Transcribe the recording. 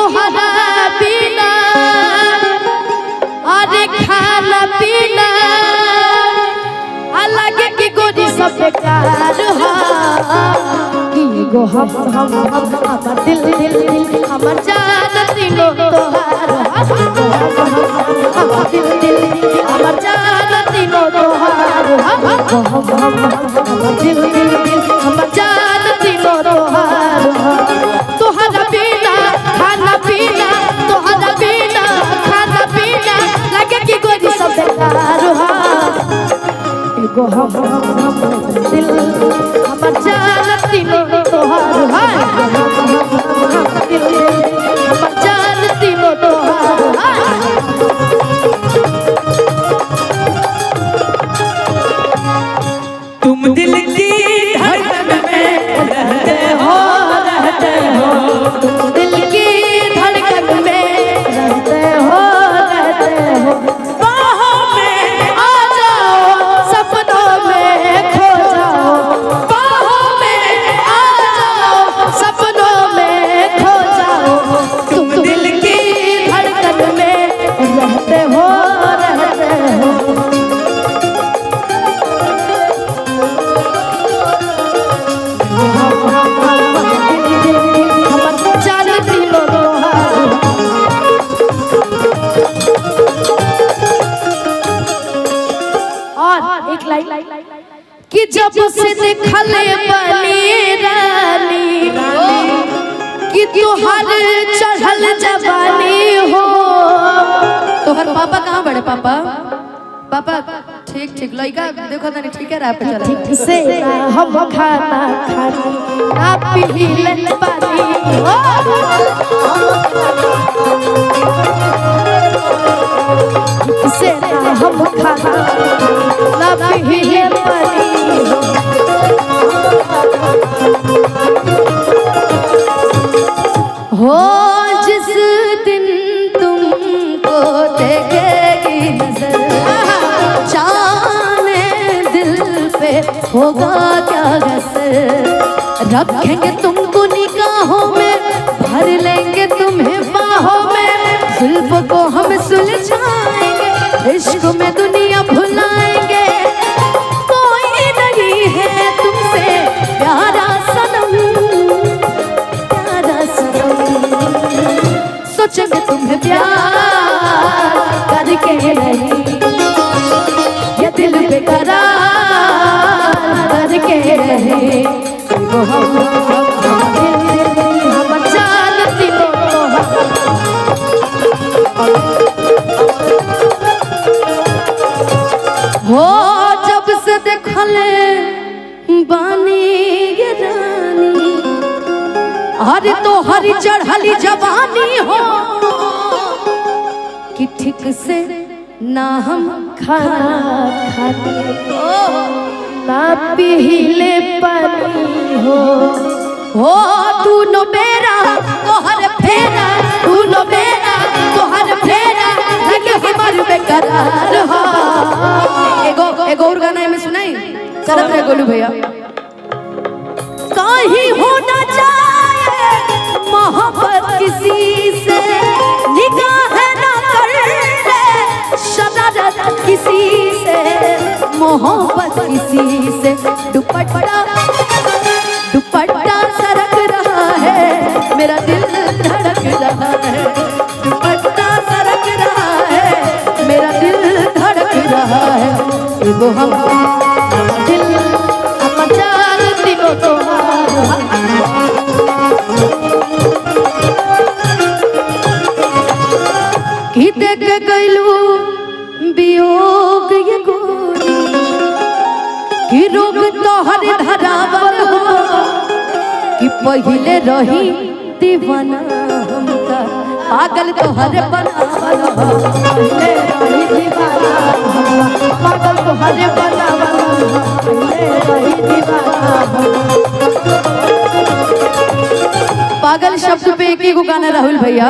तोहरा बिना अरे खाना पीना अलग की गोरी सब बेकार हो हम हमर दिल दिल दिल हमर जान तीनों तोहार हमर दिल दिल हमर जान तीनों तोहार हमर दिल दिल हमर जान तीनों तोहार तोहरा बिना खाना पीना तोहरा बिना खाना पीना लगे कि गोरी सब बेकार हो एगो हम दिल हमर जान तीनों तोहार दिल हमर जान तीनों तोहार तुम दिल की धड़कन में रहते हो तुम दिल की धड़कन में रहते हो बाहों में आ जाओ सपनों में खो जाओ बाहों में आ जाओ सपनों में खो जाओ तुम दिल की धड़कन में रहते हो कि जब से देखले बनी रानी कि तोहर चढ़ल जवानी हो तोहर पापा कहाँ बड़े पापा पापा ठीक ठीक लड़का देखो तनी ठीक है राह पे चला ठीक से हम खाना खानी ना पी ले पानी से हम खाना ना पी ले पानी हो जिस दिन तुमको देखेगी नजर जाने दिल पे होगा क्या असर रखेंगे तुमको निगाहों में भर लेंगे तुम्हें बाहों में जुल्फ को हम सुलझाएंगे इश्क में दुनिया भुलाएंगे कोई नहीं है तुमसे प्यारा सनम सोचेंगे तुम्हें प्यार करके नहीं ये दिल बेकरार करके रहे हम जान तीनों हो जब से देखले बानी ये रानी अरे तो हरी चढ़ली जवानी हो कि ठीक से ना हम खाना खाते ना पीले पानी हो तू नो बेरा तोहर फेरा तू नो बेरा तोहर फेरा लगे हमर बेकरार हो एगो और गाना में सुनाई चलत रहे गोलू भैया कहीं हो ना जाए मोहब्बत किसी से निगाह ना कर ले शरारत किसी से मोहब्बत किसी से दुपट्टा दुपट्टा सरक रहा है मेरा दिल धड़क रहा है दुपट्टा सरक रहा है मेरा दिल धड़क रहा है एगो हम दिल हम जान तीनों तोहार कि देख गइलू वियोग ये गोरी कि रोग तोहर धरावल हो कि पहिले रही दीवाना हमका पागल तोहर बनावल हो पहिले रही दीवाना पागल तोहर बनावल हो पहिले रही दीवाना पागल शब्द पे एक ही गाना राहुल भैया